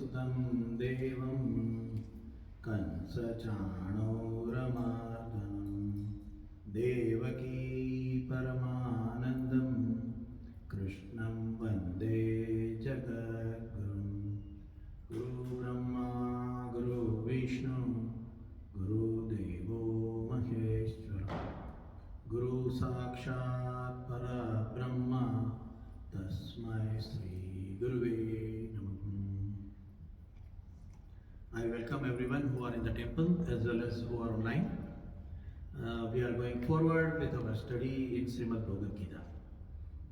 सुतं देवं कंसचाणूरमार्दनं देवकी परमानन्दं कृष्णं वन्दे जगद्गुरुं गुरुब्रह्मा गुरुविष्णु गुरुदेवो महेश्वरः गुरु साक्षात् परब्रह्म तस्मै श्री गुरुवे नमः. I welcome everyone who are in the temple as well as who are online. We are going forward with our study in Shrimad Bhagavad Gita.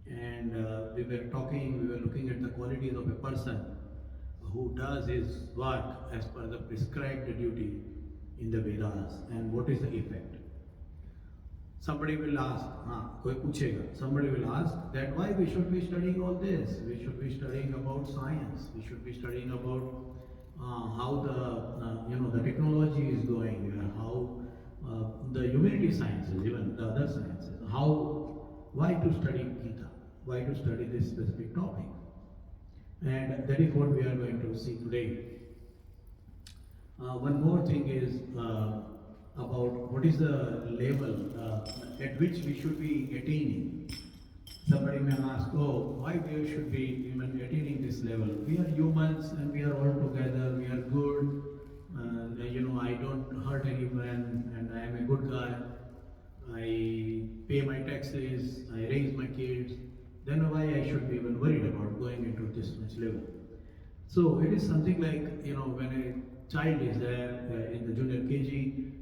And we were looking at the qualities of a person who does his work as per the prescribed duty in the Vedas and what is the effect. Somebody will ask, somebody will ask that why we should be studying all this? We should be studying about science. We should be studying about how the technology is going, how the humanity sciences, even the other sciences. Why to study Gita? Why to study this specific topic? And that is what we are going to see today. One more thing is about what is the level at which we should be attaining. Somebody may ask, why we should be even attaining this level? We are humans and we are all together, we are good, I don't hurt anyone and I am a good guy, I pay my taxes, I raise my kids, then why I should be even worried about going into this much level? So it is something like, when a child is there in the junior KG,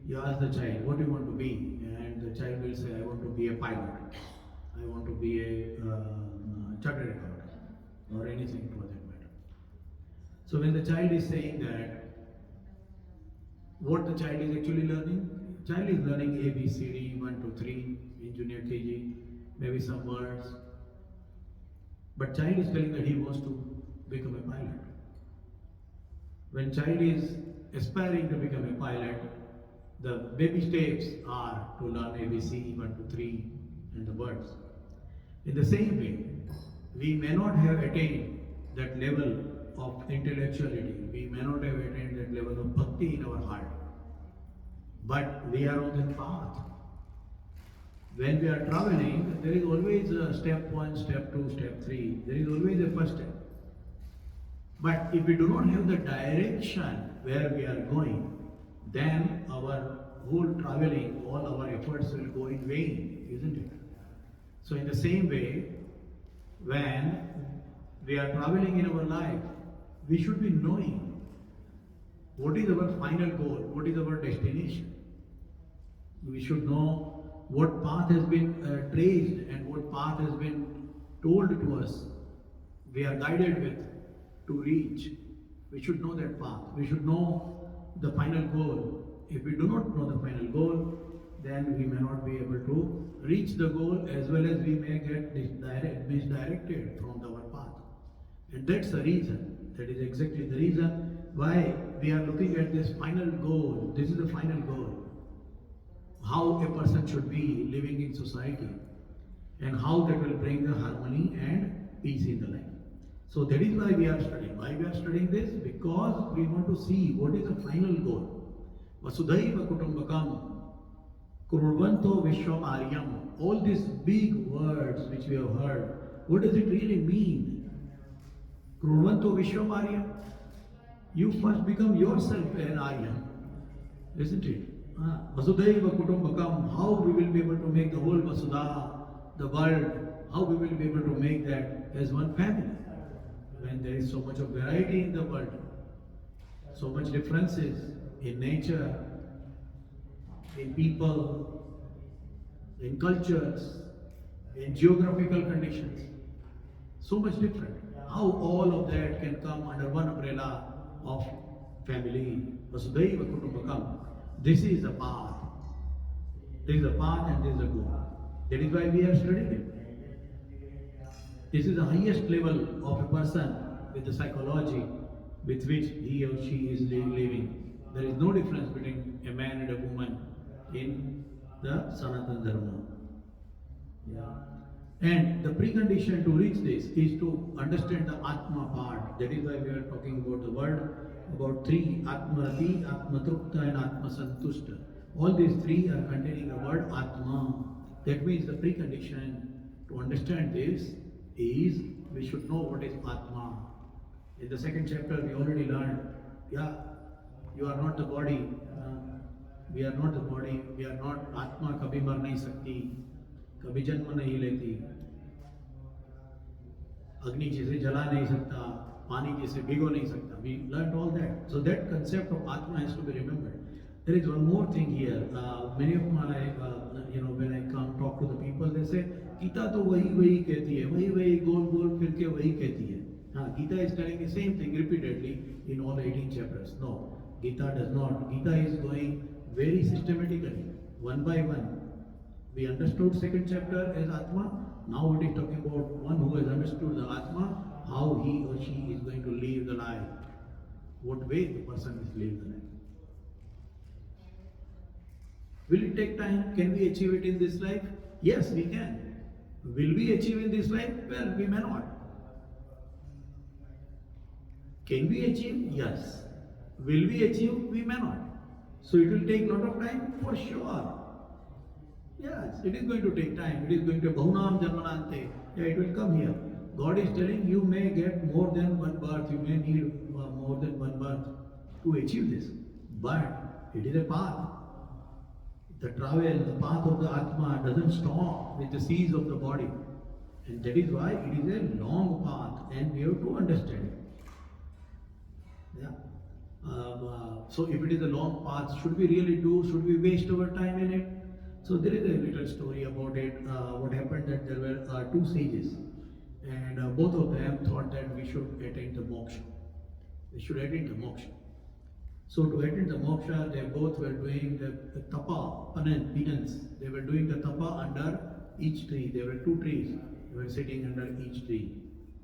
you ask the child, what do you want to be? And the child will say, I want to be a pilot. I want to be a chartered accountant or anything for that matter. So when the child is saying that, what the child is actually learning? Child is learning A, B, C, D, 1, 2, 3 in junior KG, maybe some words. But child is telling that he wants to become a pilot. When child is aspiring to become a pilot, the baby steps are to learn ABC, 1, 2, 3 and the words. In the same way, we may not have attained that level of intellectuality, we may not have attained that level of bhakti in our heart, but we are on that path. When we are traveling, there is always a step 1, step 2, step 3, there is always a first step. But if we do not have the direction where we are going, then our whole traveling, all our efforts will go in vain, isn't it? So in the same way, when we are traveling in our life, we should be knowing what is our final goal, what is our destination. We should know what path has been traced and what path has been told to us, we are guided with to reach. We should know that path. We should know the final goal. If we do not know the final goal, then we may not be able to reach the goal, as well as we may get misdirected from our path. And that's the reason, that is exactly the reason why we are looking at this final goal. This is the final goal. How a person should be living in society and how that will bring the harmony and peace in the life. So that is why we are studying. Why we are studying this? Because we want to see what is the final goal. Vasudhaiva Kutumbakam Kurvanto Vishwam Aryam. All these big words which we have heard, what does it really mean? Kurvanto Vishwam Aryam. You first become yourself an Aryam, isn't it? Vasudhaiva Kutumbakam. How we will be able to make the whole Vasudha, the world, how we will be able to make that as one family? When there is so much of variety in the world, so much differences in nature, in people, in cultures, in geographical conditions, so much different. How all of that can come under one umbrella of family? Vasudhaiva Kutumbakam. This is the path. This is the path and this is the goal. That is why we are studying it. This is the highest level of a person with the psychology with which he or she is living. There is no difference between a man and a woman in the Sanatana Dharma. And the precondition to reach this is to understand the Atma part. That is why we are talking about the word word about three, Atmarati, Atmatrukta and Atmasantushta. All these three are containing the word Atma. That means the precondition to understand this is we should know what is Atma. In the second chapter we already learned, you are not the body. We are not the body. We are not Atma. कभी मर नहीं सकती, कभी जन्म नहीं लेती, अग्नि जिसे जला नहीं सकता, पानी जिसे भिगो नहीं सकता. We learned all that. So that concept of Atma has to be remembered. There is one more thing here. Many of my, when I come talk to the people, they say, Gita तो वही कहती है, वही गोल फिर के वही कहती है. Gita is telling the same thing repeatedly in all 18 chapters. No, Gita does not. Gita is going very systematically, one by one. We understood second chapter as Atma. Now it is talking about one who has understood the Atma, how he or she is going to live the life. What way the person is living the life. Will it take time? Can we achieve it in this life? Yes, we can. Will we achieve in this life? Well, we may not. Can we achieve? Yes. Will we achieve? We may not. So it will take a lot of time? For sure. Yes, it is going to take time. It is going to Bhunam Janmanante. Yeah, it will come here. God is telling you may get more than one birth. You may need more than one birth to achieve this. But it is a path. The travel, the path of the Atma doesn't stop with the seas of the body. And that is why it is a long path and we have to understand it. So if it is a long path, should we really do? Should we waste our time in it? So there is a little story about it. What happened that there were two sages, and both of them thought that we should attain the moksha. We should attain the moksha. So to attain the moksha, they both were doing the tapa, penance. They were doing the tapa under each tree. There were two trees. They were sitting under each tree,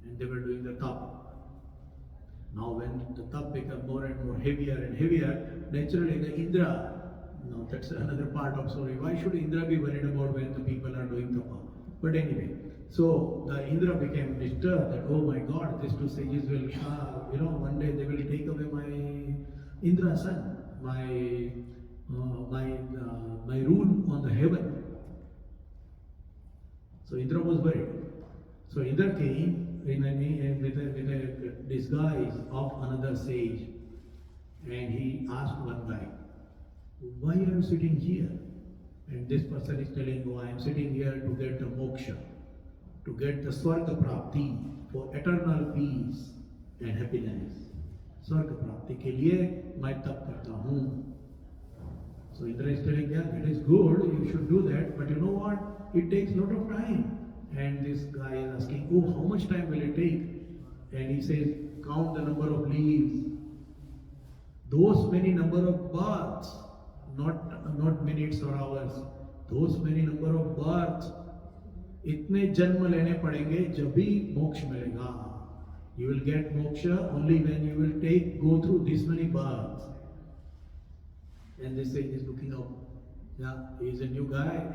and they were doing the tapa. Now when the tap became more and more heavier and heavier, naturally the Indra, now that's another part of story. Why should Indra be worried about when the people are doing tapa? But anyway, so the Indra became disturbed that, oh my God, these two sages will, one day they will take away my Indra son, my rule on the heaven. So Indra was worried. So Indra came with a disguise of another sage, and he asked one guy, why are you sitting here? And this person is telling, oh, I am sitting here to get the moksha, to get the swarga prapti, for eternal peace and happiness. Swarga prapti ke liye main tap karta hoon. So Indra is telling, yeah, that is good, you should do that, but you know what? It takes a lot of time. And this guy is asking, oh, how much time will it take? And he says, count the number of leaves. Those many number of births, not minutes or hours. Those many number of births. इतने जन्म लेने पड़ेंगे जब भी मोक्ष मिलेगा. You will get moksha only when you will go through this many births. And this sage is looking up. Yeah, he is a new guy.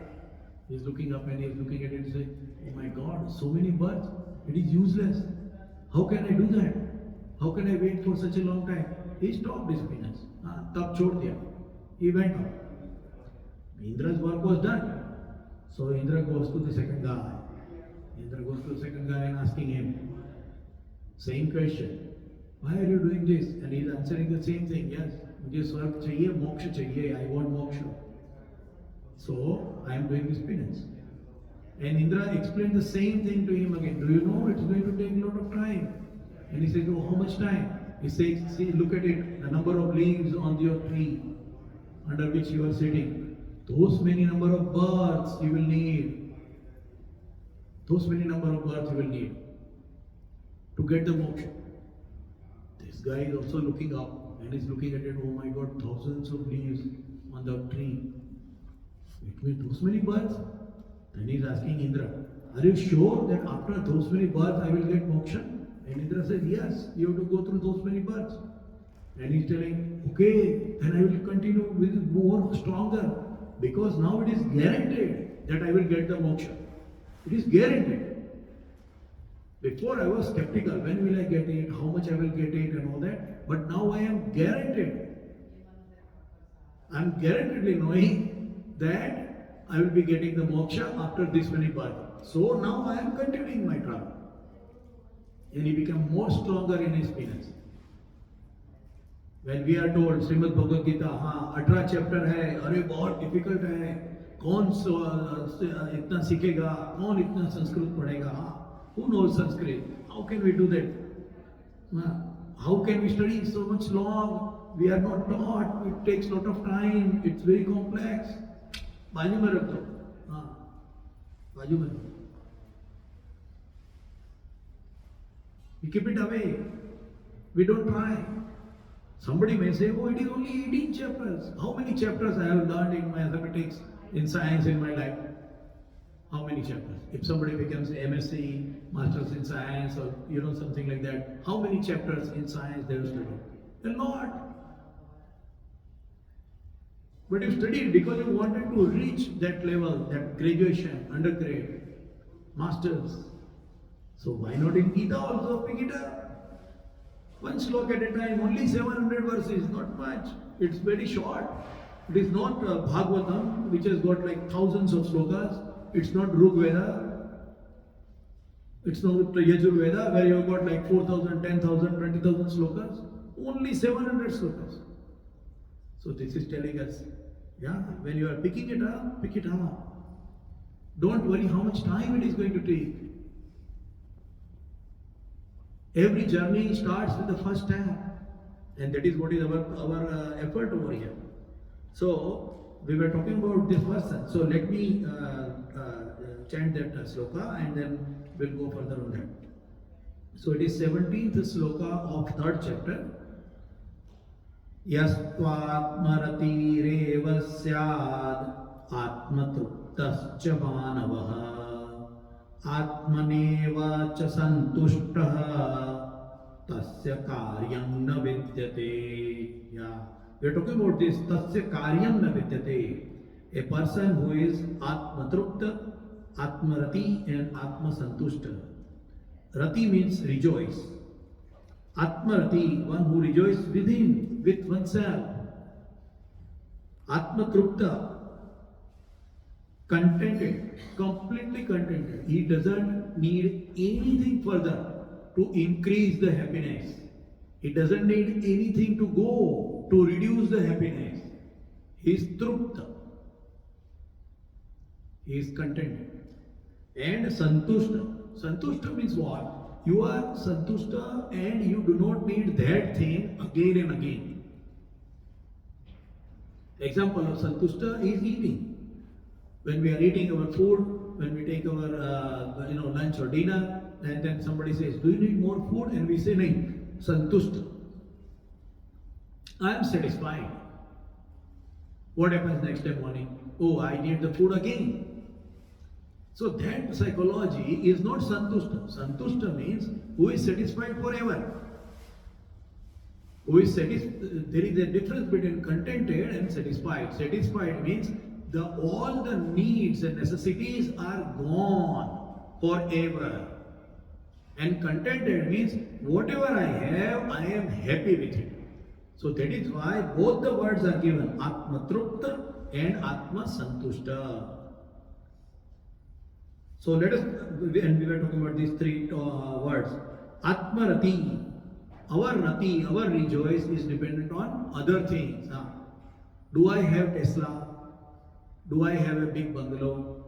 He is looking up and he is looking at it and saying, oh my God, so many births, it is useless. How can I do that? How can I wait for such a long time? He stopped his penance. Tab chhod diya. He went out. Indra's work was done. So Indra goes to the second guy. Indra goes to the second guy and asking him, same question. Why are you doing this? And he is answering the same thing. Yes, mujhe swarg chahiye, moksha chahiye. I want moksha. So I am doing this penance. And Indra explained the same thing to him again. Do you know it's going to take a lot of time? And he says, oh, how much time? He says, see, look at it, the number of leaves on your tree under which you are sitting. Those many number of births you will need. Those many number of births you will need to get the moksha. This guy is also looking up and is looking at it. Oh my God, thousands of leaves on the tree. It means those many births. Then he is asking Indra, are you sure that after those many births I will get moksha? And Indra says, yes, you have to go through those many births. And he is telling, okay, then I will continue with more stronger, because now it is guaranteed that I will get the moksha. It is guaranteed. Before I was skeptical, when will I get it, how much I will get it and all that. But now I am guaranteed. I am guaranteedly knowing that I will be getting the moksha after this many births. So now I am continuing my travel. And he become more stronger in his penance. When we are told Shrimad Bhagavad Gita, हाँ 18 chapter है, अरे बहुत difficult है, कौन इतना सीखेगा, कौन इतना संस्कृत पढ़ेगा, who knows Sanskrit? How can we do that? How can we study so much long? We are not taught. It takes a lot of time. It's very complex. बाजू में रख दो, हाँ, बाजू में. We keep it away. We don't try. Somebody may say, oh, it is only 18 chapters. How many chapters I have learned in mathematics, in science in my life? How many chapters? If somebody becomes MSc, Masters in Science, or something like that, how many chapters in science they have studied? A lot. But you studied because you wanted to reach that level, that graduation, undergrad, masters. So why not in Gita also pick it up? One slok at a time, only 700 verses, not much. It's very short. It is not Bhagavatam, which has got like thousands of slokas. It's not Veda. It's not Yajurveda, where you have got like 4,000, 10,000, 20,000 slokas. Only 700 slokas. So this is telling us, when you are picking it up, pick it up. Don't worry how much time it is going to take. Every journey starts with the first step, and that is what is our effort over here. So we were talking about this person. So let me chant that sloka, and then we'll go further on that. So it is 17th sloka of 3rd chapter. Yastvatmaratirev syad atmatruptascha manavah आत्मनेवा च संतुष्टः तस्य कार्यं न विद्यते. We are talking about this tasya karyam na vidyate. A person who is atmatrupta, atmarati and atmasantushta. Rati means rejoice. Atmarati, one who rejoices within, with oneself. Atmatrupta, contented, completely contented. He doesn't need anything further to increase the happiness. He doesn't need anything to go to reduce the happiness. He is trupta. He is contented. And santushta. Santushta means what? You are santushta and you do not need that thing again and again. Example of santushta is eating. When we are eating our food, when we take our lunch or dinner, and then somebody says, do you need more food? And we say, no, santushta. I am satisfied. What happens next day morning? Oh, I need the food again. So that psychology is not santushta. Santushta means who is satisfied forever. Who is satisfied? There is a difference between contented and satisfied. Satisfied means all the needs and necessities are gone forever. And contented means whatever I have, I am happy with it. So that is why both the words are given, Atmatrupta and Atma Santushta. So let us, and we were talking about these three words. Atmarati, our rati, our rejoice is dependent on other things. Do I have Tesla? Do I have a big bungalow?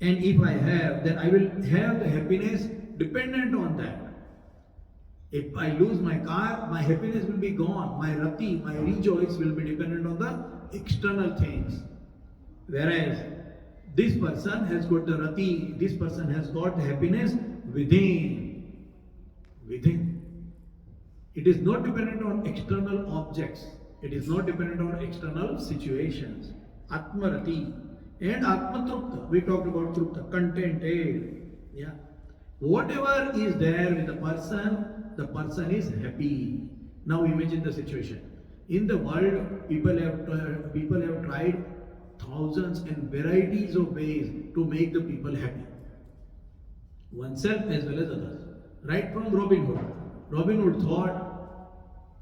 And if I have, then I will have the happiness dependent on that. If I lose my car, my happiness will be gone. My rati, my rejoice will be dependent on the external things. Whereas this person has got the rati, this person has got the happiness within. Within. It is not dependent on external objects. It is not dependent on external situations. Atmarati and Atmatrupta. We talked about Trupta, contented. Whatever is there with the person is happy. Now imagine the situation. In the world, people have tried thousands and varieties of ways to make the people happy. oneself as well as others. Right from Robin Hood. Robin Hood thought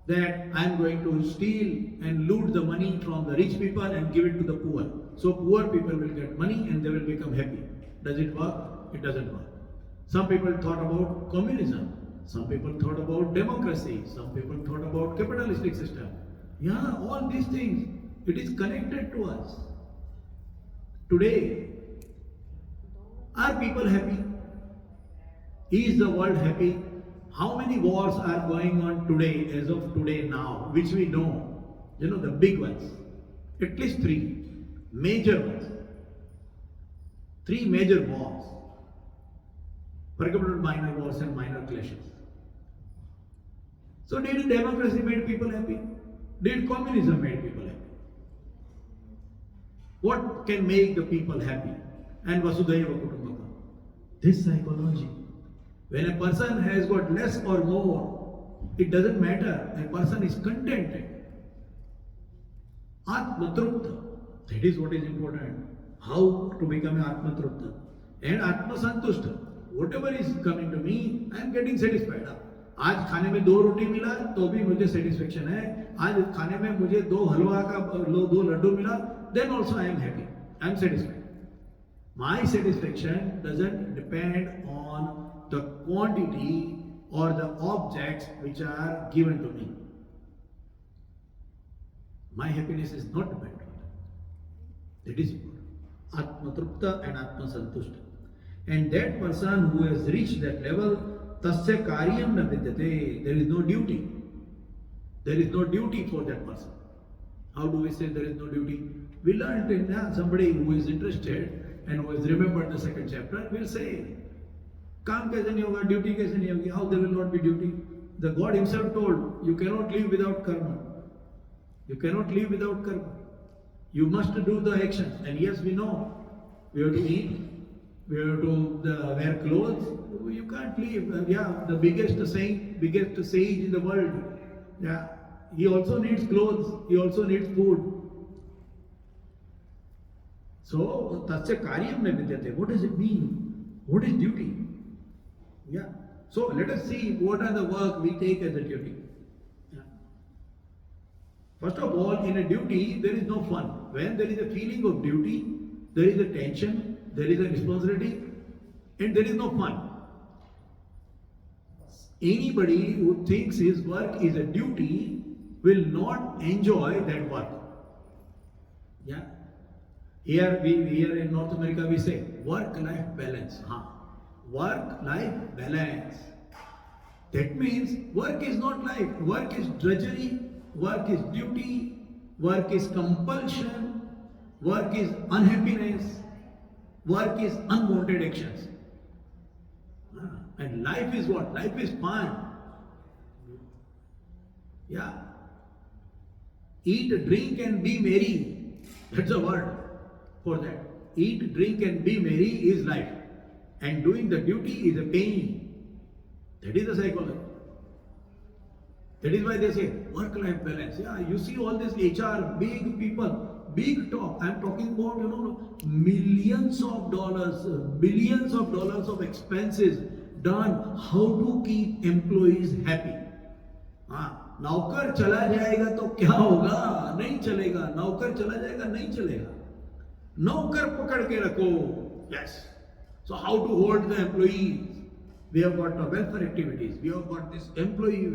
that I am going to steal and loot the money from the rich people and give it to the poor. So poor people will get money and they will become happy. Does it work? It doesn't work. Some people thought about communism. Some people thought about democracy. Some people thought about capitalistic system. Yeah, all these things, it is connected to us. Today, are people happy? Is the world happy? How many wars are going on today, as of today now, which we know? You know, the big ones. At least three major ones. Three major wars. Forget about minor wars and minor clashes. So did democracy make people happy? Did communism make people happy? What can make the people happy? And Vasudhaiva Kutumbakam. This psychology. When a person has got less or more, it doesn't matter. A person is contented. Atmatrupta. That is what is important. How to become an Atmatrupta. And Atmasantushta. Whatever is coming to me, I am getting satisfied. आज खाने में 2 रोटी मिला तो भी मुझे satisfaction है. आज खाने में मुझे 2 हलवा का 2 लड्डू मिला, then also I am happy. I am satisfied. My satisfaction doesn't depend on the quantity or the objects which are given to me. My happiness is not dependent on that. That is important. Atmatrupta and Atmasantushta. And that person who has reached that level, tasya karyam na vidyate. There is no duty. There is no duty for that person. How do we say there is no duty? We learned in somebody who is interested and who has remembered the second chapter will say, काम कैसे नहीं होगा, duty कैसे नहीं होगी, how there will not be duty? The God himself told, you cannot live without karma. You cannot live without karma. You must do the action. And yes, we know, we have to eat, we have to wear clothes. You can't live. Yeah, the biggest saint, biggest sage in the world. Yeah, he also needs clothes. He also needs food. So, tasya karyam na vidyate. What does it mean? What is duty? Yeah. So let us see what are the work we take as a duty. Yeah. First of all, in a duty, there is no fun. When there is a feeling of duty, there is a tension, there is a responsibility, and there is no fun. Anybody who thinks his work is a duty will not enjoy that work. Yeah. Here in North America we say work-life balance. Work-life balance. That means work is not life. Work is drudgery. Work is duty. Work is compulsion. Work is unhappiness. Work is unwanted actions. And life is what? Life is fun. Yeah. Eat, drink and be merry. That's a word for that. Eat, drink and be merry is life. And doing the duty is a pain. That is the psychology. That is why they say work-life balance. Yeah, you see all these HR, big people, big talk. I am talking about, millions of dollars, billions of dollars of expenses done. How to keep employees happy. नौकर चला जाएगा तो क्या होगा? नहीं चलेगा. नौकर चला जाएगा, नहीं चलेगा. नौकर पकड़ के रखो. Yes. So how to hold the employees? We have got welfare activities. We have got this employee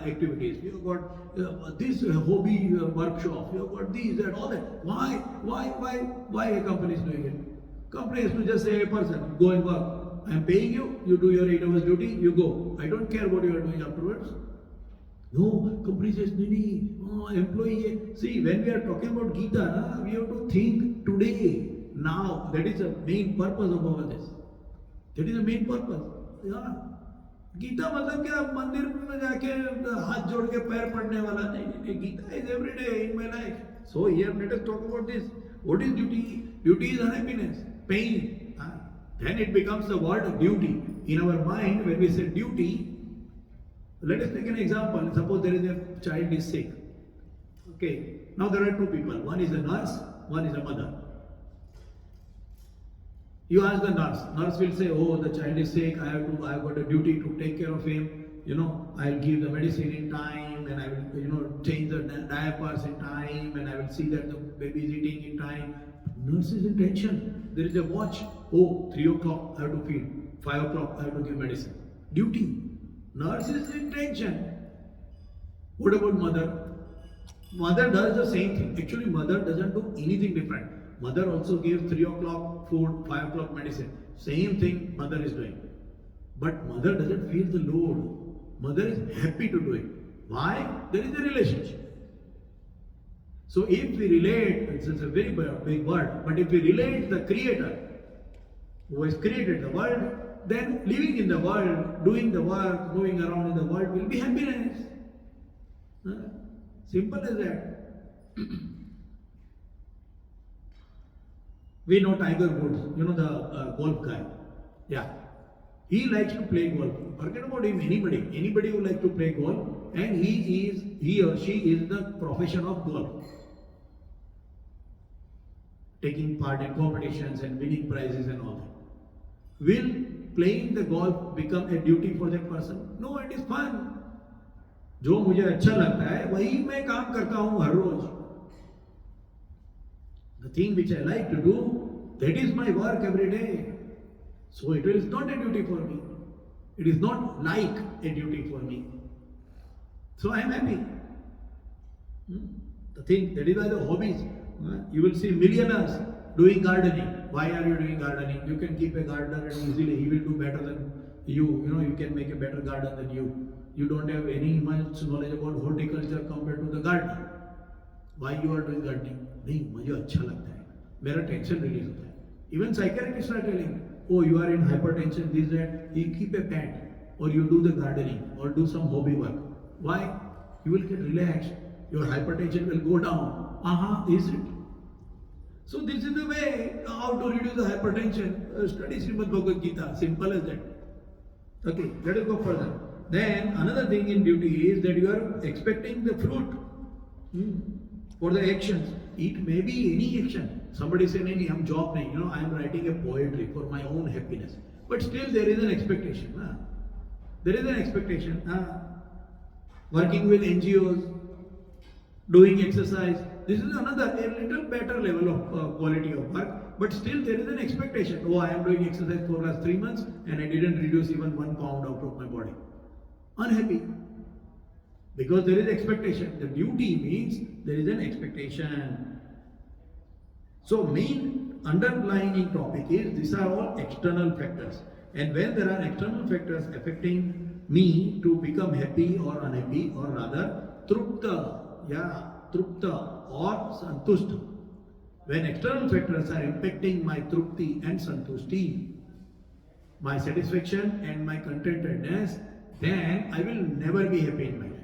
activities. We have got this hobby workshop. We have got these and all that. Why a company is doing it? Company is to just say a person, go and work. I am paying you. You do your 8 hours duty. You go. I don't care what you are doing afterwards. No, company says, employee. See, when we are talking about Gita, we have to think today, now. That is the main purpose of all this. That is the main purpose. Yeah. Gita मतलब क्या मंदिर में जाके हाथ जोड़ के पैर पड़ने वाला नहीं. Gita is every day in my life. So here let us talk about this. What is duty? Duty is unhappiness, pain. Then it becomes the word duty. In our mind, when we say duty, let us take an example. Suppose there is a child is sick. Okay. Now there are two people. One is a nurse, one is a mother. You ask the nurse. Nurse will say, "Oh, the child is sick. I've got a duty to take care of him. I'll give the medicine in time, and I will, change the diapers in time, and I will see that the baby is eating in time." Nurse is in tension. There is a watch. Oh, 3 o'clock I have to feed. 5 o'clock I have to give medicine. Duty. Nurse is in tension. What about mother? Mother does the same thing. Actually, mother doesn't do anything different. Mother also gives 3 o'clock food, 5 o'clock medicine. Same thing mother is doing. But mother doesn't feel the load. Mother is happy to do it. Why? There is a relationship. So if we relate, it's a very big word, but if we relate the Creator who has created the world, then living in the world, doing the work, moving around in the world will be happiness. Simple as that. We know Tiger Woods, the golf guy. Yeah. He likes to play golf. Forget about him, anybody who likes to play golf, and he or she is the profession of golf. Taking part in competitions and winning prizes and all that. Will playing the golf become a duty for that person? No, it is fun. जो मुझे अच्छा लगता है वही मैं काम करता हूँ हर रोज. The thing which I like to do, that is my work every day. So it is not a duty for me. It is not like a duty for me. So I am happy. The thing, that is why the hobbies. You will see millionaires doing gardening. Why are you doing gardening? You can keep a gardener and easily he will do better than you. You can make a better garden than you. You don't have any much knowledge about horticulture compared to the gardener. Why you are doing gardening? नहीं, मुझे अच्छा लगता है. मेरा tension release होता है. Even psychiatrists are telling, oh, you are in hypertension, this, that. You keep a pet, or you do the gardening, or do some hobby work. Why? You will get relaxed. Your hypertension will go down. Is it? So this is the way how to reduce the hypertension. Study Shrimad Bhagavad Gita. Simple as that. Okay, let us go further. Then another thing in duty is that you are expecting the fruit for the actions. It may be any action. Somebody say, "Nahi, I'm job nahi. I am writing a poetry for my own happiness." But still there is an expectation. There is an expectation. Working with NGOs, doing exercise. This is another, a little better level of quality of work. But still there is an expectation. Oh, I am doing exercise for last 3 months and I didn't reduce even 1 pound out of my body. Unhappy. Because there is expectation. The duty means there is an expectation. So main underlying topic is these are all external factors. And when there are external factors affecting me to become happy or unhappy, or rather trupta or santushta. When external factors are impacting my trupti and santushti, my satisfaction and my contentedness, then I will never be happy in my life.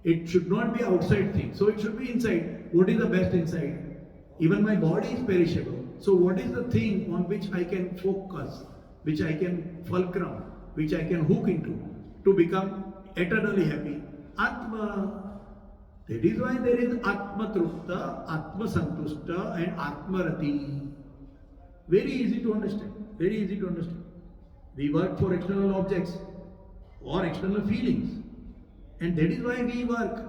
It should not be outside thing. So it should be inside. What is the best inside? Even my body is perishable. So what is the thing on which I can focus, which I can fulcrum, which I can hook into to become eternally happy? Atma. That is why there is Atma Trupta, Atma Santushta and Atma Rati. Very easy to understand. Very easy to understand. We work for external objects or external feelings. And that is why we work.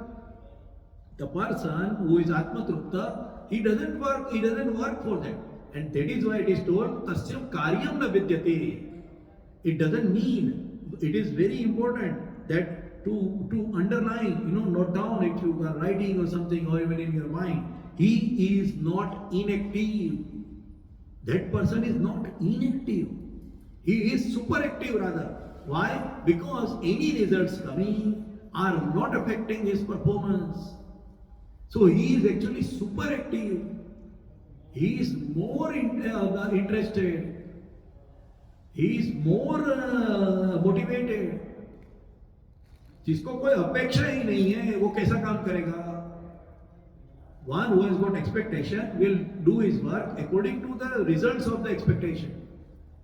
The person who is Atma Trupta, he doesn't work for that. And that is why it is told, Tasyam Karyam na Vidyate. It doesn't mean, it is very important that to underline, note down if you are writing or something, or even in your mind, he is not inactive. That person is not inactive. He is super active rather. Why? Because any results coming are not affecting his performance. So he is actually super active. He is more interested. He is more motivated. जिसको कोई अपेक्षा ही नहीं है वो कैसा काम करेगा? One who has got expectation will do his work according to the results of the expectation.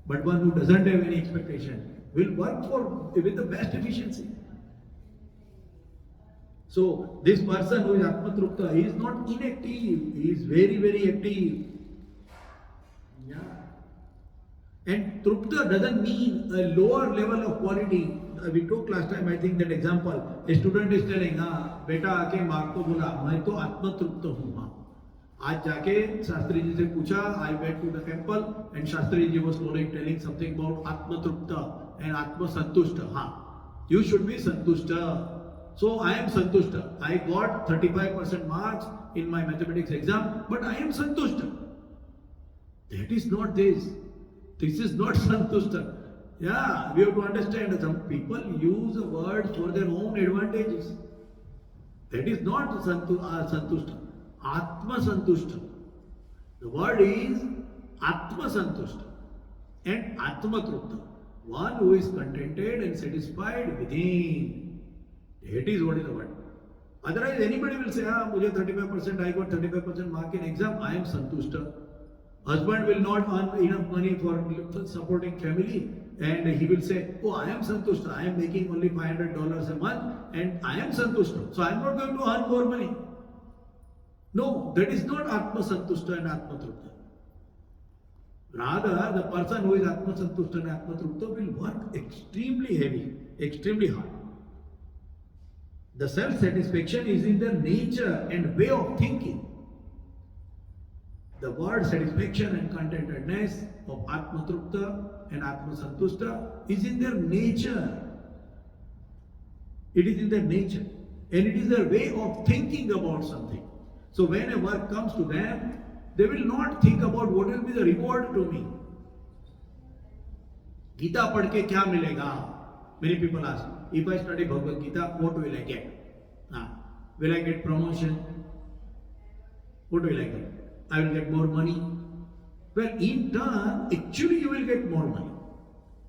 But one who doesn't have any expectation will work with the best efficiency. So this person who is Atmatrupta, he is not inactive. He is very, very active. Yeah. And trupta doesn't mean a lower level of quality. We took last time, I think, that example. A student is telling, बेटा आके mark को बोला, मैं तो आत्मतृप्त हूँ. आज जाके शास्त्री जी से पूछा, I went to the temple and Shastri ji was telling something about Atmatrupta and Atma Santushta. You should be Santushta. So I am Santushta. I got 35% marks in my mathematics exam, but I am Santushta. That is not this. This is not Santushta. Yeah, we have to understand that some people use the word for their own advantages. That is not Santushta. Atma Santushta. The word is Atma Santushta and Atma Trupta. One who is contented and satisfied within. That is what is the word. Otherwise, anybody will say, मुझे 35%, I got 35% mark in exam, I am Santushta. Husband will not earn enough money for supporting family, and he will say, oh, I am Santushta, I am making only $500 a month and I am Santushta, so I am not going to earn more money. No, that is not Atma Santushta and Atma Trupta. Rather, the person who is Atma Santushta and Atma Trupta will work extremely heavy, extremely hard. The self-satisfaction is in their nature and way of thinking. The word satisfaction and contentedness of Atma Trupta and Atma Santushta is in their nature. It is in their nature. And it is their way of thinking about something. So when a work comes to them, they will not think about what will be the reward to me. Gita पढ़ के क्या मिलेगा? Many people ask, if I study Bhagavad Gita, what will I get? Will I get promotion? What will I get? I will get more money. Well, in turn, actually you will get more money.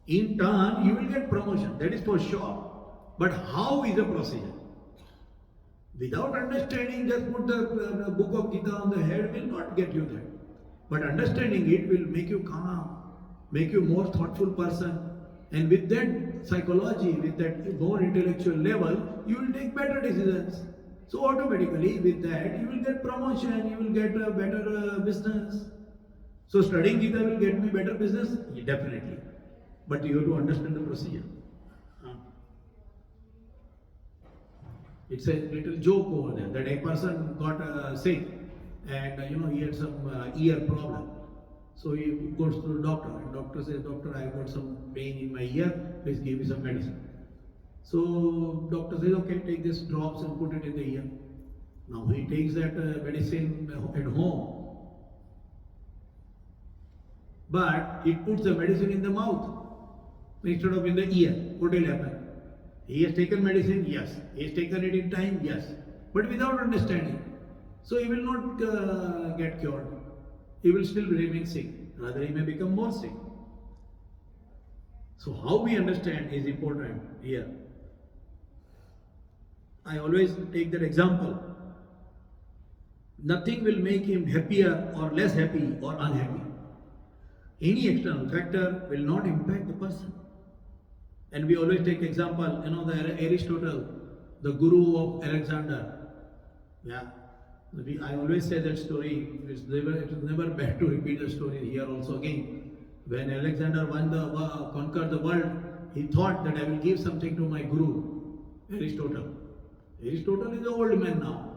In turn, you will get promotion. That is for sure. But how is the procedure? Without understanding, just put the book of Gita on the head will not get you there. But understanding it will make you calm, make you more thoughtful person. And with that psychology, with that more intellectual level, you will take better decisions. So automatically with that, you will get promotion, you will get a better business. So studying Gita will get me better business? Yeah, definitely. But you have to understand the procedure. It's a little joke over there that a person got sick and he had some ear problem. So he goes to the doctor and doctor says, doctor, I got some pain in my ear, please give me some medicine. So doctor says, okay, take these drops and put it in the ear. Now he takes that medicine at home, but he puts the medicine in the mouth instead of in the ear. What will happen? He has taken medicine, yes. He has taken it in time, yes. But without understanding. So he will not get cured. He will still remain sick. Rather, he may become more sick. So how we understand is important here. I always take that example. Nothing will make him happier or less happy or unhappy. Any external factor will not impact the person. And we always take example, the Aristotle, the guru of Alexander. Yeah, I always say that story. It is never bad to repeat the story here also again. When Alexander conquered the world, he thought that I will give something to my guru, Aristotle. Aristotle is an old man now.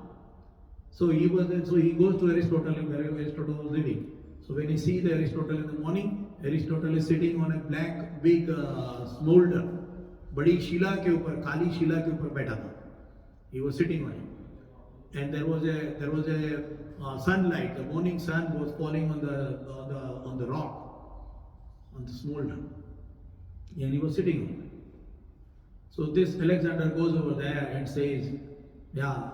So he goes to Aristotle where Aristotle was living. So when he sees Aristotle in the morning, Aristotle is sitting on a black big smolder, बड़ी शिला के ऊपर, काली शिला के ऊपर बैठा था. He was sitting on it, and there was a sunlight. The morning sun was falling on the rock, on the smolder, and he was sitting on it. So this Alexander goes over there and says, yeah,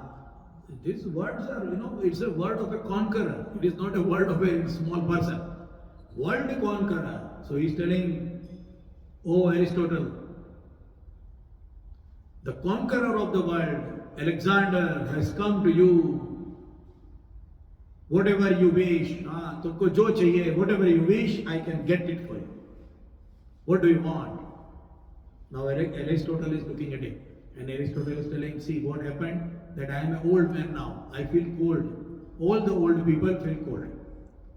these words are, it's a word of a conqueror. It is not a word of a small person. World conqueror. So he's telling, oh Aristotle, the conqueror of the world, Alexander, has come to you. Whatever you wish, तुमको जो चाहिए, whatever you wish, I can get it for you. What do you want? Now Aristotle is looking at him, and Aristotle is telling, see what happened, that I am an old man now. I feel cold. All the old people feel cold.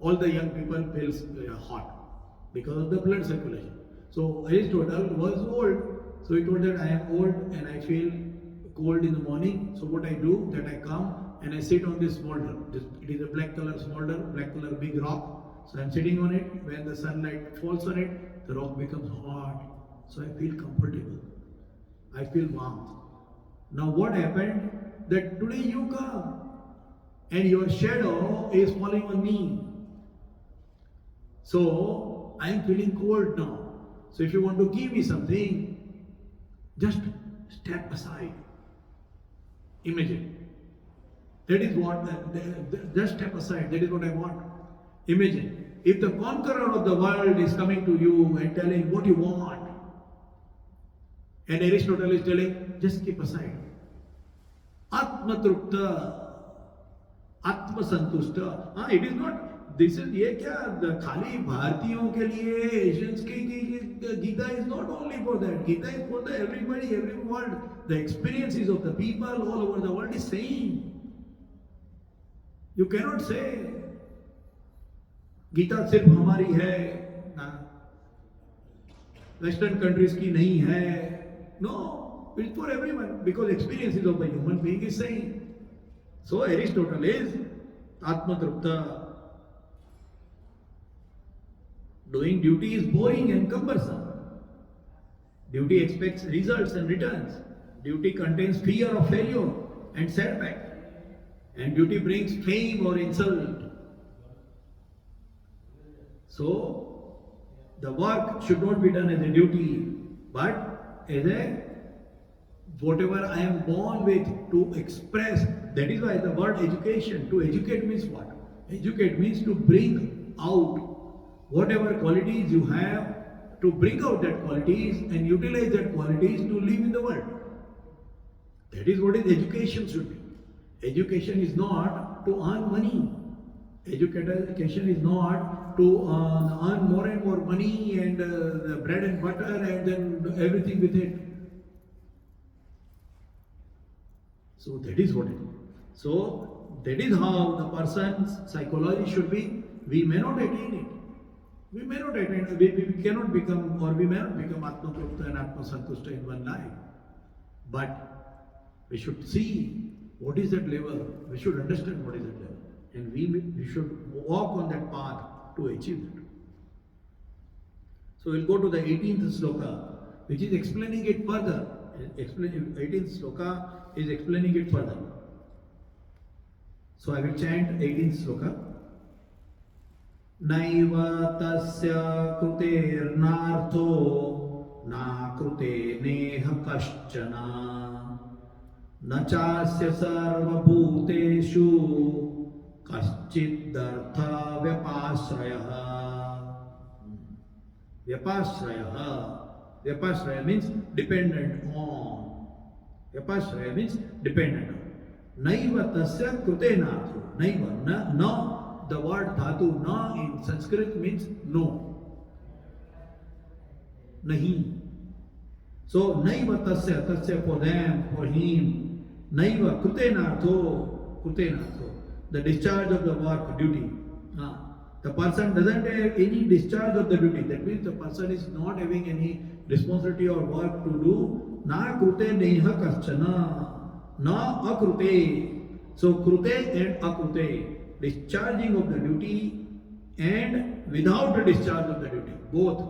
All the young people feel hot. because of the blood circulation. So Aristotle was old. So he told that I am old and I feel cold in the morning. So what I do, that I come and I sit on this smolder. It is a black color smolder, black color big rock. So I am sitting on it. When the sunlight falls on it, the rock becomes hot. So I feel comfortable. I feel warmth. Now what happened? That today you come and your shadow is falling on me. So I am feeling cold now. So if you want to give me something, just step aside. Imagine. That is what, just step aside. That is what I want. Imagine. If the conqueror of the world is coming to you and telling what you want, and Aristotle is telling, just keep aside. Atma trupta, Atma santushta. It is not, this is, ye kya, the khali Bharatiyon ke liye, Asians ke, Gita is not only for that. Gita is for the everybody, every world. The experiences of the people all over the world is same. You cannot say, Gita सिर्फ हमारी है, ना, Western countries की नहीं है. No, it's for everyone because experiences of the human being is same. So Aristotle is Atma Trupta. Doing duty is boring and cumbersome. Duty expects results and returns. Duty contains fear of failure and setback. And duty brings fame or insult. So, the work should not be done as a duty, but as a whatever I am born with to express. That is why the word education, to educate means what? Educate means to bring out whatever qualities you have, to bring out that qualities and utilize that qualities to live in the world. That is what is education should be. Education is not to earn money. Education is not to earn more and more money and the bread and butter and then everything with it. So that is what it is. So that is how the person's psychology should be. We may not attain it. We may not attain it. We cannot become, or we may not become Atma Trupta and Atma Santushta in one life. But we should see what is that level. We should understand what is that level. And we should walk on that path to achieve that. So we'll go to the 18th sloka, which is explaining it further. 18th sloka is explaining it further. So I will chant 18th sloka. Naiva tasya kruternartho na krute neha kaschana na chasya sarva bhuteshu kaschiddartha vyapasraya. Vyapasraya means dependent on. Vyapasraya means dependent on. Naiva tasya krutenartho. Naiva, no. The word dhatu na in Sanskrit means no. Nahi. So naiva tasya for them, for him. Naiva krutenartho. The discharge of the work, duty. The person doesn't have any discharge of the duty. That means the person is not having any responsibility or work to do. Na krute neha kaschana. Na akrute. So krute and akrute. Discharging of the duty and without the discharge of the duty. Both.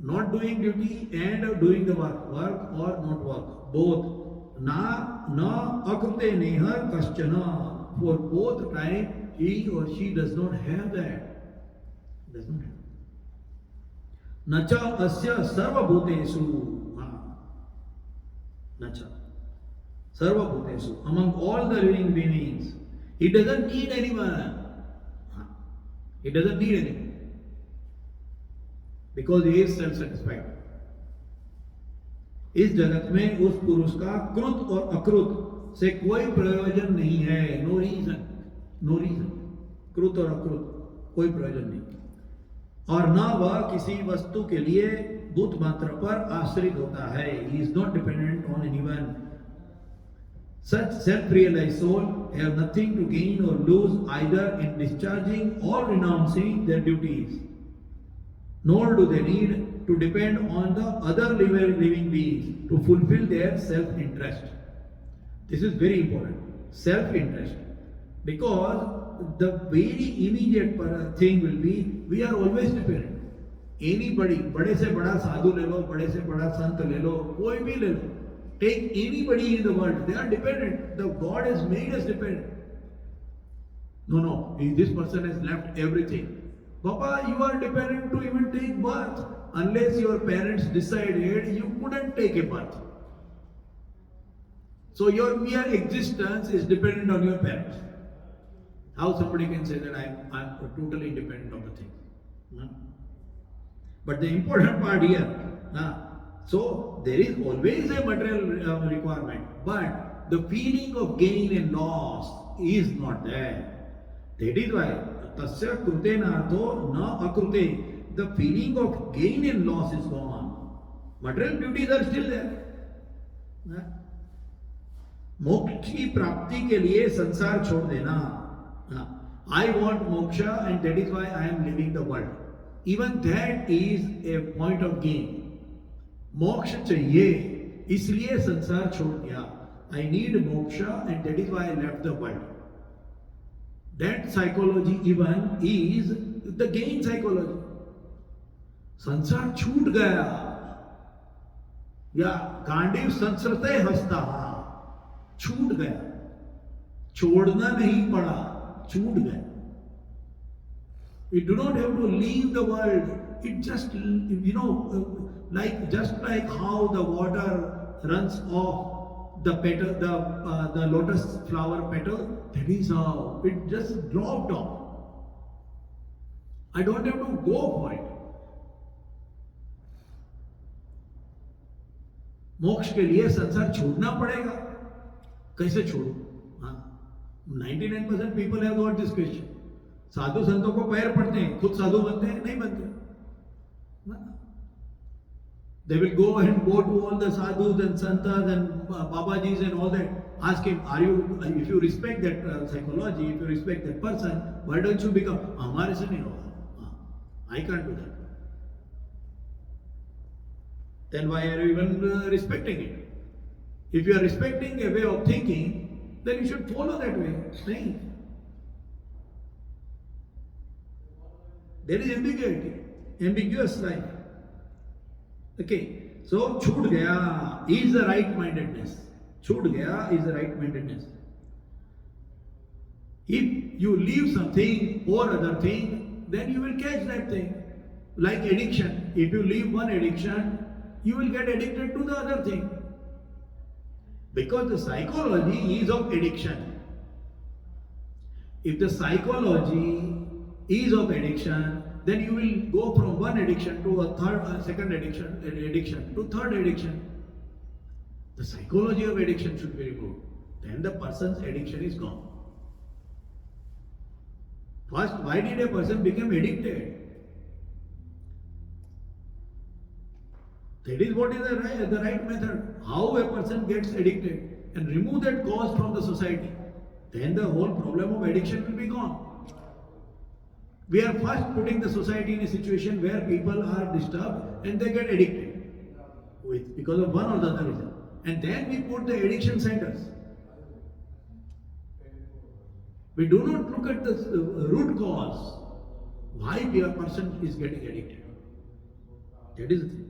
Not doing duty and doing the work. Work or not work. Both. Na akrute neha kaschana. For both time, he or she does not have that. Does not have. Nacha asya sarva bhutesu. Nacha. Sarva bhutesu. Among all the living beings. He doesn't need anyone. He doesn't need anyone. Because he is self-satisfied. इस जगत में उस पुरुष का कृत और अकृत से कोई प्रयोजन नहीं है. No reason. कृत और अकृत कोई प्रयोजन नहीं. और ना वह किसी वस्तु के लिए भूत मात्र पर आश्रित होता है. He is not dependent on anyone. Such self-realized soul have nothing to gain or lose either in discharging or renouncing their duties. nor do they need to depend on the other living beings to fulfill their self-interest. This is very important. Self-interest. Because the very immediate thing will be, we are always dependent. Anybody, बड़े से बड़ा साधु ले लो, बड़े से बड़ा संत ले लो, कोई भी ले लो. Take anybody in the world, they are dependent. The God has made us dependent. No, this person has left everything. Papa, you are dependent to even take birth. Unless your parents decided, you couldn't take a birth. So your mere existence is dependent on your parents. How somebody can say that I'm totally independent of the thing? No? But the important part here, so there is always a material requirement, but the feeling of gain and loss is not there. That is why tasya krute nartho na akrute. The feeling of gain and loss is gone. Material beauties are still there. मोक्ष की प्राप्ति के लिए संसार छोड़ देना. I want moksha and that is why I am living the world. Even that is a point of gain. मोक्ष चाहिए इसलिए संसार छोड़ दिया. I need moksha and that is why I left the world. That psychology even is the gain psychology. संसार छूट गया या गांडीव संसरते हंसता, छूट गया, छोड़ना नहीं पड़ा, छूट गया. We do not have to leave the world. It just, just like how the water runs off the petal, the lotus flower petal, that is how it just dropped off. I don't have to go for it. मोक्ष के लिए संसार छोड़ना पड़ेगा. कैसे छोड़ो? 99% people have got this question. साधु संतों को पैर पड़ते हैं, खुद साधु बनते हैं? नहीं बनते. They will go to all the sadhus and santas and babajis and all that. Ask him, if you respect that psychology, if you respect that person, why don't you become? हमारे से नहीं होगा. I can't do that. Then why are you even respecting it? If you are respecting a way of thinking, then you should follow that way. नहीं. There is ambiguous life. Okay, so छूट गया is the right-mindedness. छूट गया is the right-mindedness. If you leave something or other thing, then you will catch that thing. Like addiction. If you leave one addiction, you will get addicted to the other thing. Because the psychology is of addiction. If the psychology is of addiction, then you will go from one addiction to a second addiction to third addiction. The psychology of addiction should be removed. Then the person's addiction is gone. First, why did a person become addicted? That is what is the right method. How a person gets addicted and remove that cause from the society. Then the whole problem of addiction will be gone. We are first putting the society in a situation where people are disturbed and they get addicted because of one or the other reason. And then we put the addiction centers. We do not look at the root cause. Why a person is getting addicted. That is the thing.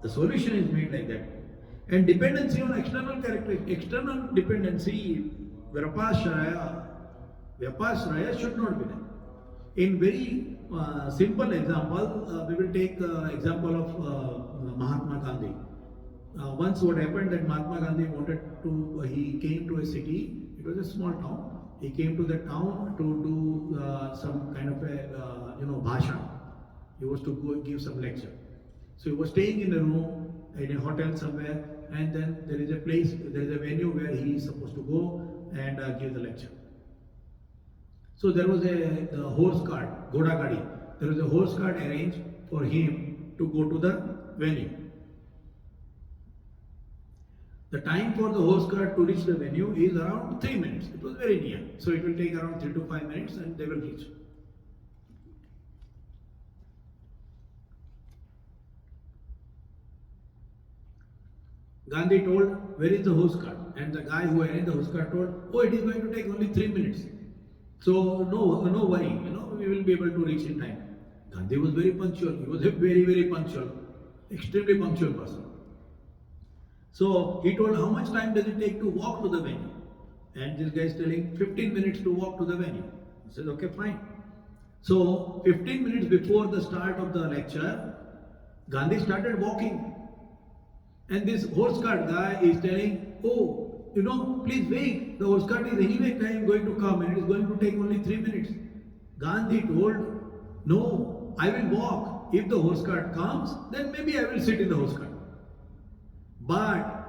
The solution is made like that. And dependency on external characteristics. External dependency, vyapashraya should not be there. In very simple example, we will take example of Mahatma Gandhi. Once what happened that Mahatma Gandhi he came to a city, it was a small town. He came to the town to do some kind of a bhashan. He was to go give some lecture. So he was staying in a room in a hotel somewhere, and then there is a venue where he is supposed to go and give the lecture. So there was a horse cart, Ghoda Gadi. There was a horse cart arranged for him to go to the venue. The time for the horse cart to reach the venue is around 3 minutes. It was very near. So it will take around 3 to 5 minutes and they will reach. Gandhi told, where is the horse cart? And the guy who arranged the horse cart told, oh, it is going to take only 3 minutes. So no worry, we will be able to reach in time. Gandhi was very punctual. He was a very, very punctual, extremely punctual person. So he told, how much time does it take to walk to the venue? And this guy is telling 15 minutes to walk to the venue. He says, okay, fine. So 15 minutes before the start of the lecture, Gandhi started walking. And this horse cart guy is telling, oh, please wait. The horse cart is anyway going to come and it is going to take only 3 minutes. Gandhi told, no, I will walk. If the horse cart comes, then maybe I will sit in the horse cart. But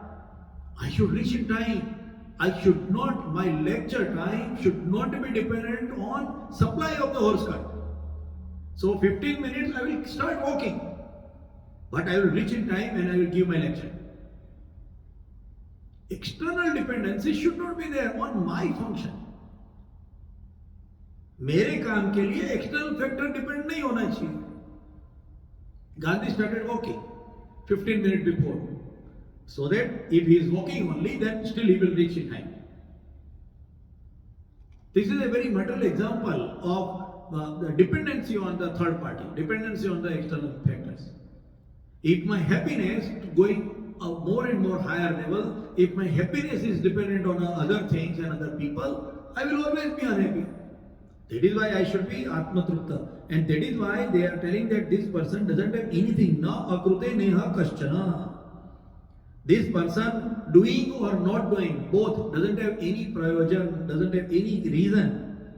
I should reach in time. My lecture time should not be dependent on supply of the horse cart. So 15 minutes I will start walking. But I will reach in time and I will give my lecture. External dependency should not be there on my function. मेरे काम के लिए external factor depend नहीं होना चाहिए. Gandhi started walking 15 minutes before. So that if he is walking only, then still he will reach in time. This is a very material example of the dependency on the third party, dependency on the external factors. If my happiness going a more and more higher level, if my happiness is dependent on other things and other people, I will always be unhappy. That is why I should be Atmatrupta. And that is why they are telling that this person doesn't have anything. Na akrute neha kaschana. This person doing or not doing, both, doesn't have any prayojan, doesn't have any reason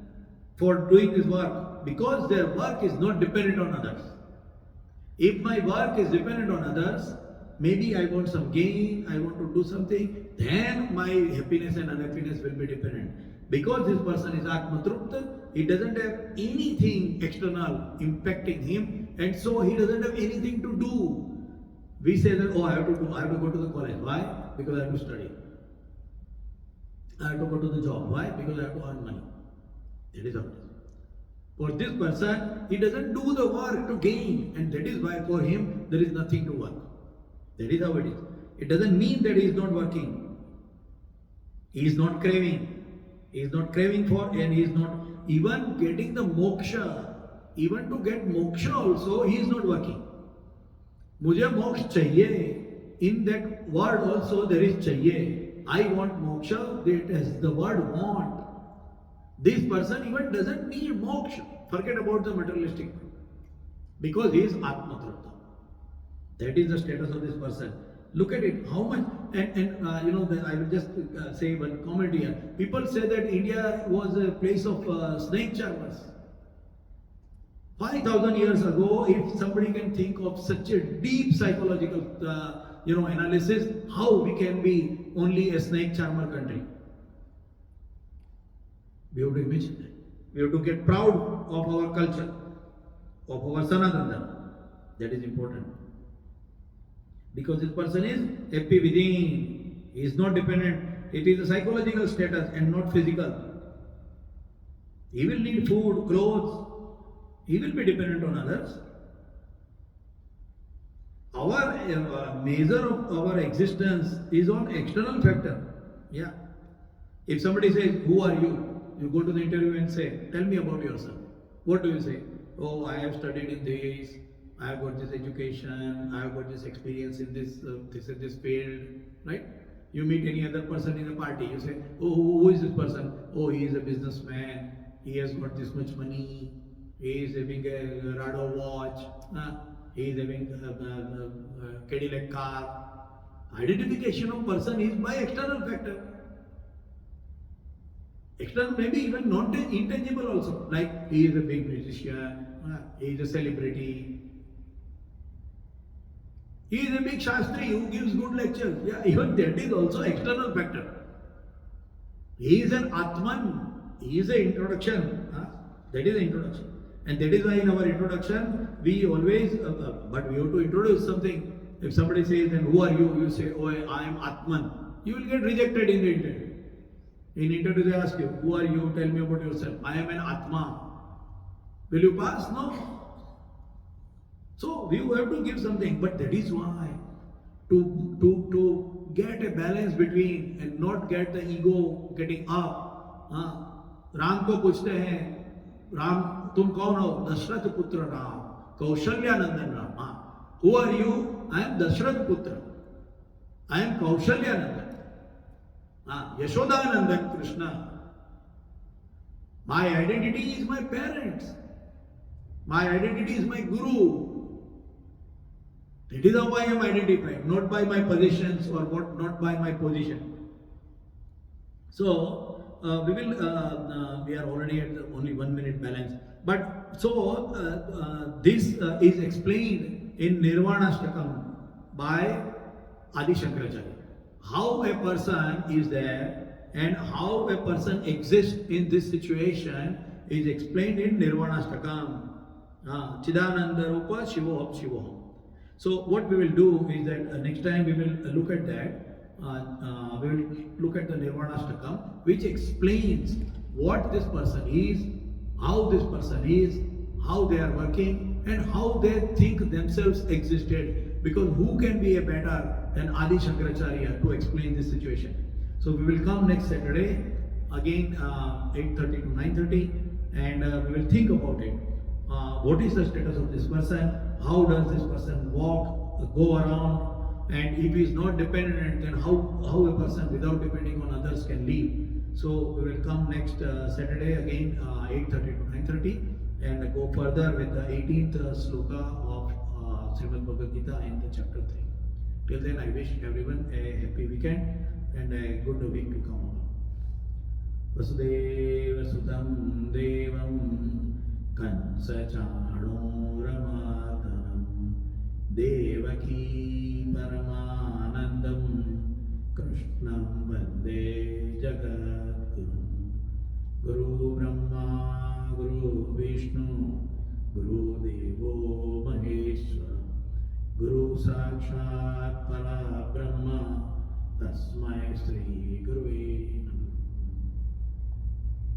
for doing this work, because their work is not dependent on others. If my work is dependent on others, maybe I want some gain, I want to do something, then my happiness and unhappiness will be dependent. Because this person is Atmatrupta, he doesn't have anything external impacting him, and so he doesn't have anything to do. We say that, oh, I have to go to the college. Why? Because I have to study. I have to go to the job. Why? Because I have to earn money. That is how it is. For this person, he doesn't do the work to gain, and that is why for him there is nothing to work. That is how it is. It doesn't mean that he is not working. He is not craving. He is not craving for, and he is not even getting the moksha. Even to get moksha also, he is not working. मुझे मोक्ष चाहिए. In that word also there is चाहिए. I want moksha. That is the word want. This person even doesn't need moksha. Forget about the materialistic, because he is Atmatrupta. That is the status of this person. Look at it. How much? And I will just say one comment here. People say that India was a place of snake charmers. 5,000 years ago, if somebody can think of such a deep psychological analysis, how we can be only a snake charmer country? We have to imagine that. We have to get proud of our culture, of our Sanatana. That is important. Because this person is happy within. He is not dependent. It is a psychological status and not physical. He will need food, clothes. He will be dependent on others. Our measure of our existence is on external factor. Yeah. If somebody says, who are you? You go to the interview and say, tell me about yourself. What do you say? Oh, I have studied in this. I have got this education. I have got this experience in this field. Right? You meet any other person in a party. You say, oh, who is this person? Oh, he is a businessman. He has got this much money. He is having a Rado watch. He is having a Cadillac car. Identification of person is by external factor. External, maybe even not intangible also. Like he is a big musician. He is a celebrity. He is a big Shastri who gives good lectures. Yeah, even that is also external factor. He is an Atman. He is an introduction. That is the introduction. And that is why in our introduction, we always, but we have to introduce something. If somebody says, then who are you? You say, oh, I am Atman. You will get rejected in the interview. In interview they ask you, who are you? Tell me about yourself. I am an Atma. Will you pass? No. So we have to give something. But that is why, to get a balance between and not get the ego getting up. Ram को पूछते हैं, राम तुम कौन हो? दशरथ पुत्र Ram, Kaushalyanandan Ram. Who are you? I am Dashrath Putra. I am Kaushalyanandan. Yashodanandan Krishna. My identity is my parents. My identity is my guru. That is how I am identified, not by my possessions or not by my position. So we are already at only 1 minute balance. But so this is explained in Nirvanashtakam by Adi Shankaracharya. How a person is there and how a person exists in this situation is explained in Nirvanashtakam. Chidananda Rupa Shivoham Shivoham. So what we will do is that next time we will look at that. We will look at the Nirvanashtakam, which explains what this person is, how this person is, how they are working, and how they think themselves existed. Because who can be a better than Adi Shankaracharya to explain this situation? So we will come next Saturday, again 8:30 to 9:30, and we will think about it. What is the status of this person? How does this person walk, go around? And if he is not dependent, then how a person without depending on others can live? So we will come next Saturday again 8:30 to 9:30 and go further with the 18th sloka of Shrimad Bhagavad Gita in the chapter 3. Till then, I wish everyone a happy weekend and a good week to come on. Vasudeva Sudam Devam Kansa Chanuramardhanam Devaki Paramanandam Krishnam Vande Jagadgurum. Guru Brahma Guru Vishnu Guru Devo Maheshwara Guru Sakshat Para Brahma Tasmai Sri